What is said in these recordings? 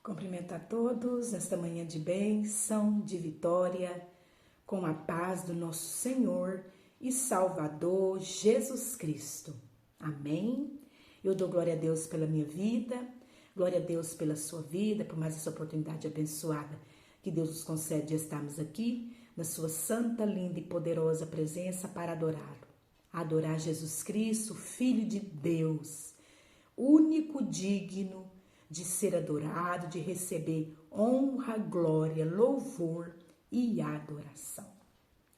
Cumprimento a todos nesta manhã de bênção, de vitória, com a paz do nosso Senhor e Salvador Jesus Cristo. Amém? Eu dou glória a Deus pela minha vida, glória a Deus pela sua vida, por mais essa oportunidade abençoada que Deus nos concede de estarmos aqui na sua santa, linda e poderosa presença para adorá-lo. Adorar Jesus Cristo, Filho de Deus, único digno de ser adorado, de receber honra, glória, louvor e adoração.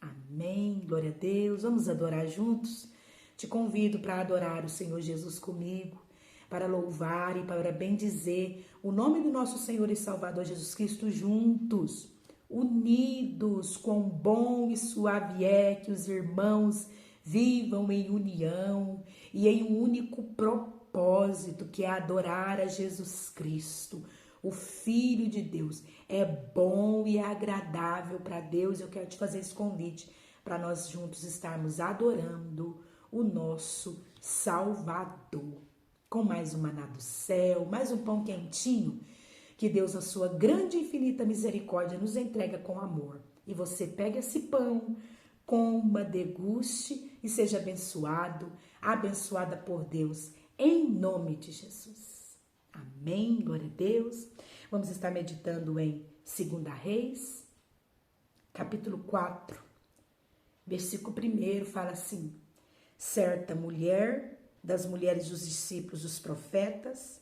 Amém, glória a Deus. Vamos adorar juntos? Te convido para adorar o Senhor Jesus comigo, para louvar e para bendizer o nome do nosso Senhor e Salvador Jesus Cristo juntos, unidos. Quão bom e suave é que os irmãos vivam em união e em um único propósito, que é adorar a Jesus Cristo, o Filho de Deus. É bom e é agradável para Deus. Eu quero te fazer esse convite para nós juntos estarmos adorando o nosso Salvador. Com mais um maná do céu, mais um pão quentinho, que Deus, na sua grande e infinita misericórdia, nos entrega com amor. E você pega esse pão, coma, deguste e seja abençoado, abençoada por Deus, em nome de Jesus. Amém, glória a Deus. Vamos estar meditando em 2 Reis, capítulo 4, versículo 1, fala assim: certa mulher das mulheres dos discípulos dos profetas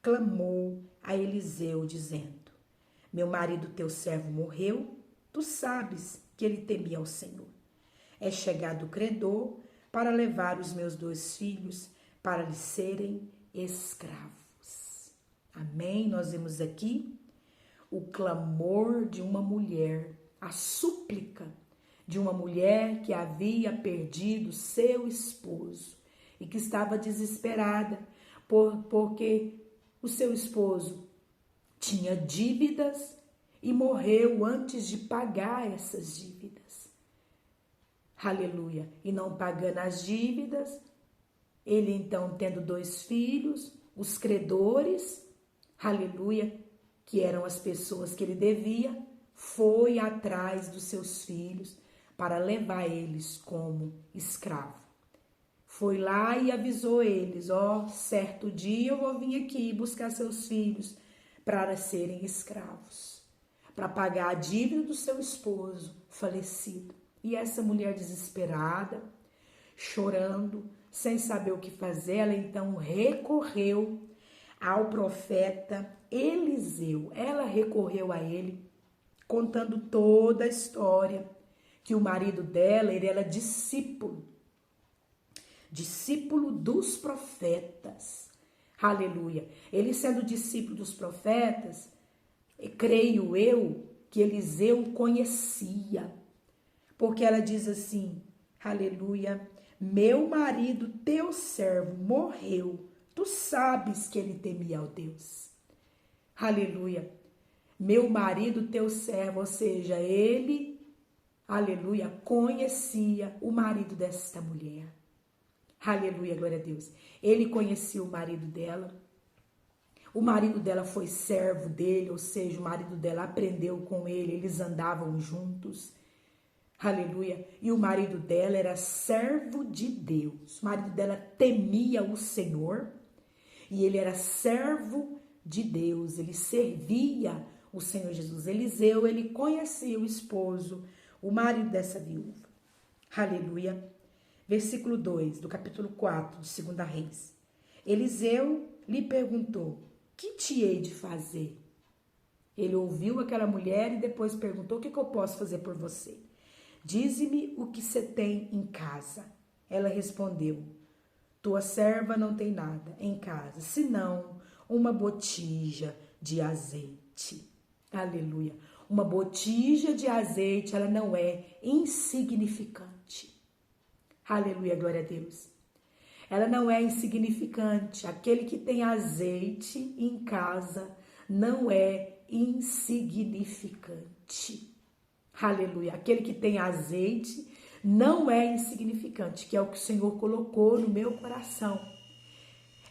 clamou a Eliseu, dizendo: meu marido, teu servo, morreu, tu sabes que ele temia ao Senhor. É chegado o credor para levar os meus 2 filhos para lhe serem escravos. Amém? Nós vemos aqui o clamor de uma mulher, a súplica de uma mulher que havia perdido seu esposo e que estava desesperada porque o seu esposo tinha dívidas e morreu antes de pagar essas dívidas. Aleluia! E não pagando as dívidas, ele então, tendo 2 filhos, os credores, aleluia, que eram as pessoas que ele devia, foi atrás dos seus filhos para levar eles como escravo. Foi lá e avisou eles: certo dia eu vou vir aqui buscar seus filhos para serem escravos, para pagar a dívida do seu esposo falecido. E essa mulher desesperada, chorando, sem saber o que fazer, ela então recorreu ao profeta Eliseu. Ela recorreu a ele, contando toda a história, que o marido dela, ele era discípulo dos profetas. Aleluia! Ele sendo discípulo dos profetas, creio eu que Eliseu conhecia, porque ela diz assim, aleluia: meu marido, teu servo, morreu, tu sabes que ele temia ao Deus. Aleluia! Meu marido, teu servo, ou seja, ele, aleluia, conhecia o marido desta mulher. Aleluia, glória a Deus. Ele conhecia o marido dela. O marido dela foi servo dele, ou seja, o marido dela aprendeu com ele, eles andavam juntos. Aleluia. E o marido dela era servo de Deus. O marido dela temia o Senhor e ele era servo de Deus. Ele servia o Senhor Jesus. Eliseu, ele conhecia o esposo, o marido dessa viúva. Aleluia. Versículo 2 do capítulo 4 de 2 Reis. Eliseu lhe perguntou: que te hei de fazer? Ele ouviu aquela mulher e depois perguntou: o que eu posso fazer por você? Dize-me o que você tem em casa. Ela respondeu: tua serva não tem nada em casa, senão uma botija de azeite. Aleluia. Uma botija de azeite, ela não é insignificante. Aleluia, glória a Deus. Ela não é insignificante. Aquele que tem azeite em casa não é insignificante. Aleluia. Aquele que tem azeite não é insignificante, que é o que o Senhor colocou no meu coração.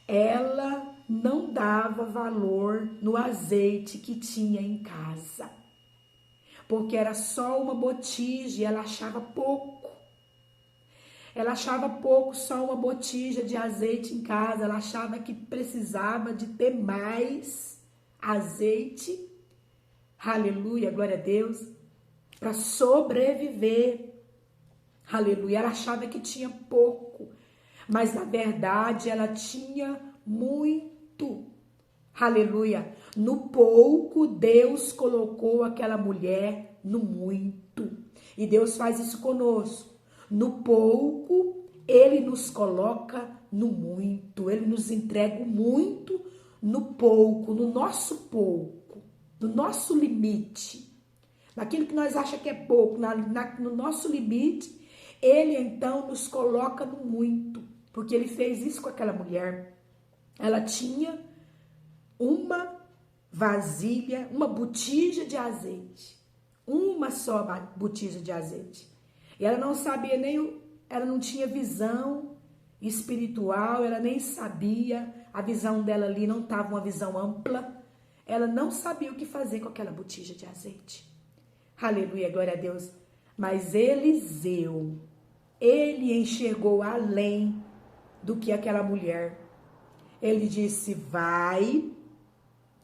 Ela não dava valor no azeite que tinha em casa, porque era só uma botija e ela achava pouco. Ela achava pouco, só uma botija de azeite em casa. Ela achava que precisava de ter mais azeite, aleluia, glória a Deus, para sobreviver, aleluia. Ela achava que tinha pouco, mas na verdade ela tinha muito, aleluia. No pouco, Deus colocou aquela mulher no muito, e Deus faz isso conosco. No pouco, Ele nos coloca no muito, Ele nos entrega o muito no pouco, no nosso pouco, no nosso limite, naquilo que nós achamos que é pouco, no nosso limite, Ele então nos coloca no muito, porque Ele fez isso com aquela mulher. Ela tinha uma vasilha, uma botija de azeite, uma só botija de azeite. E ela não sabia ela não tinha visão espiritual, ela nem sabia, a visão dela ali não estava uma visão ampla, ela não sabia o que fazer com aquela botija de azeite. Aleluia, glória a Deus. Mas Eliseu, ele enxergou além do que aquela mulher. Ele disse: vai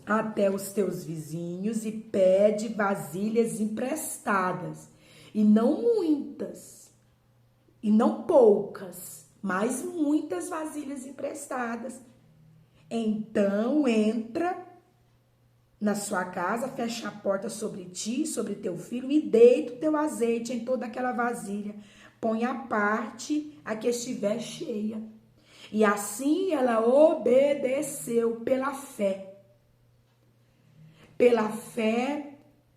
até os teus vizinhos e pede vasilhas emprestadas. E não muitas, e não poucas, mas muitas vasilhas emprestadas. Então entra na sua casa, fecha a porta sobre ti, sobre teu filho, e deita o teu azeite em toda aquela vasilha. Põe a parte a que estiver cheia. E assim ela obedeceu pela fé. Pela fé,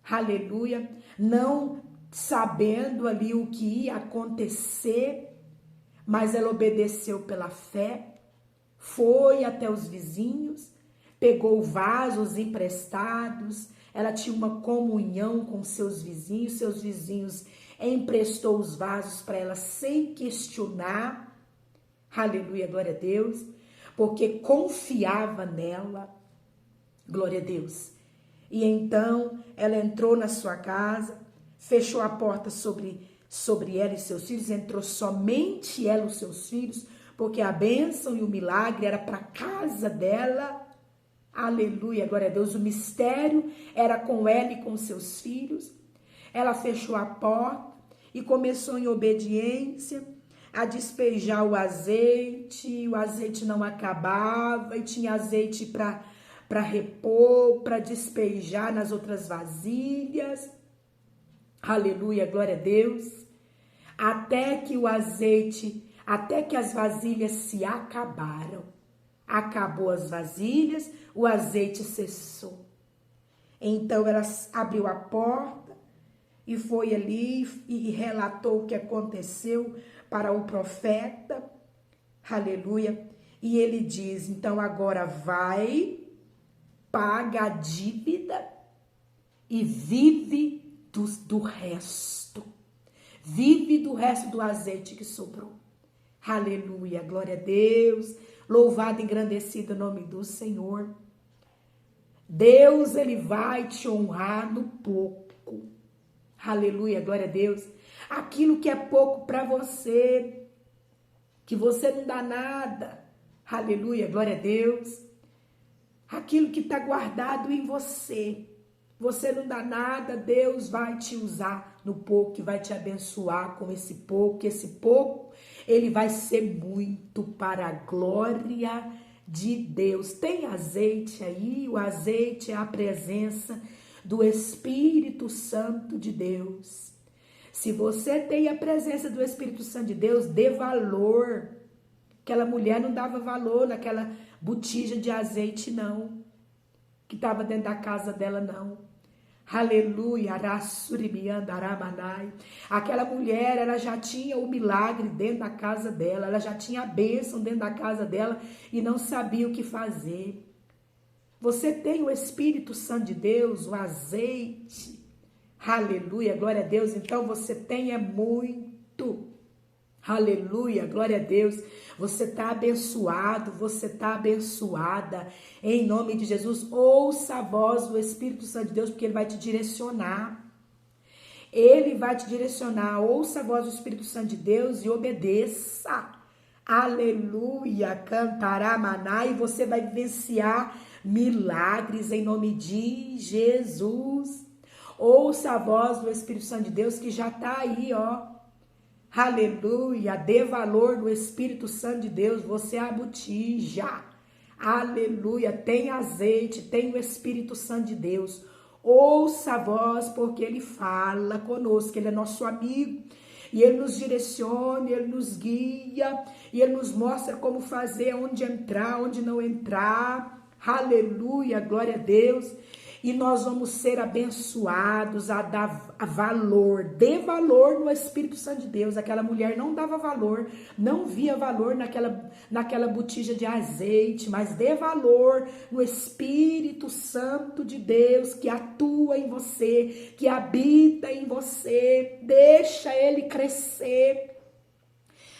aleluia, não sabendo ali o que ia acontecer, mas ela obedeceu pela fé, foi até os vizinhos, pegou vasos emprestados, ela tinha uma comunhão com seus vizinhos emprestou os vasos para ela sem questionar, aleluia, glória a Deus, porque confiava nela, glória a Deus. E então ela entrou na sua casa, fechou a porta sobre ela e seus filhos, entrou somente ela e os seus filhos, porque a bênção e o milagre era para a casa dela, aleluia, glória a Deus, o mistério era com ela e com seus filhos. Ela fechou a porta e começou em obediência a despejar o azeite não acabava, e tinha azeite para repor, para despejar nas outras vasilhas, aleluia, glória a Deus, até que as vasilhas se acabaram. Acabou as vasilhas, o azeite cessou. Então ela abriu a porta e foi ali e relatou o que aconteceu para o profeta, aleluia. E ele diz: então agora vai, paga a dívida e vive do resto. Vive do resto do azeite que sobrou. Aleluia, glória a Deus. Louvado e engrandecido o nome do Senhor. Deus, Ele vai te honrar no pouco. Aleluia, glória a Deus. Aquilo que é pouco para você, que você não dá nada. Aleluia, glória a Deus. Aquilo que está guardado em você, você não dá nada, Deus vai te usar no pouco e vai te abençoar com esse pouco, que esse pouco, ele vai ser muito para a glória de Deus. Tem azeite aí, o azeite é a presença do Espírito Santo de Deus. Se você tem a presença do Espírito Santo de Deus, dê valor. Aquela mulher não dava valor naquela botija de azeite, não, que estava dentro da casa dela, não. Aleluia, aquela mulher, ela já tinha o milagre dentro da casa dela, ela já tinha a bênção dentro da casa dela e não sabia o que fazer. Você tem o Espírito Santo de Deus, o azeite, aleluia, glória a Deus, então você tem muito, Aleluia, glória a Deus. Você está abençoado, você está abençoada. Em nome de Jesus, ouça a voz do Espírito Santo de Deus, porque ele vai te direcionar. Ele vai te direcionar. Ouça a voz do Espírito Santo de Deus e obedeça. Aleluia, cantará maná, e você vai vivenciar milagres em nome de Jesus. Ouça a voz do Espírito Santo de Deus que já está aí, ó. Aleluia, dê valor no Espírito Santo de Deus, você abotija. Aleluia, tem azeite, tem o Espírito Santo de Deus. Ouça a voz, porque ele fala conosco, ele é nosso amigo. E ele nos direciona, ele nos guia, e ele nos mostra como fazer, onde entrar, onde não entrar. Aleluia, glória a Deus. E nós vamos ser abençoados a dar valor, dê valor no Espírito Santo de Deus. Aquela mulher não dava valor, não via valor naquela botija de azeite, mas dê valor no Espírito Santo de Deus que atua em você, que habita em você. Deixa ele crescer.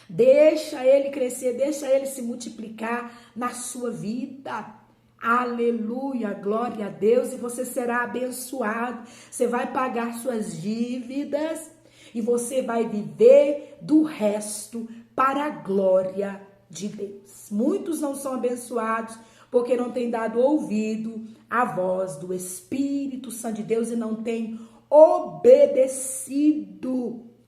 Deixa ele crescer, deixa ele se multiplicar na sua vida. Aleluia, glória a Deus, e você será abençoado, você vai pagar suas dívidas e você vai viver do resto para a glória de Deus. Muitos não são abençoados porque não têm dado ouvido à voz do Espírito Santo de Deus e não têm obedecido.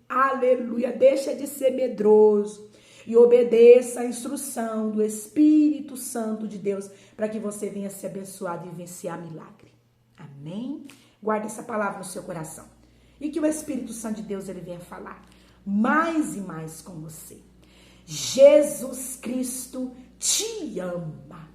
Aleluia, deixa de ser medroso e obedeça a instrução do Espírito Santo de Deus para que você venha ser abençoado e vivenciar milagre. Amém? Guarde essa palavra no seu coração. E que o Espírito Santo de Deus ele venha falar mais e mais com você. Jesus Cristo te ama.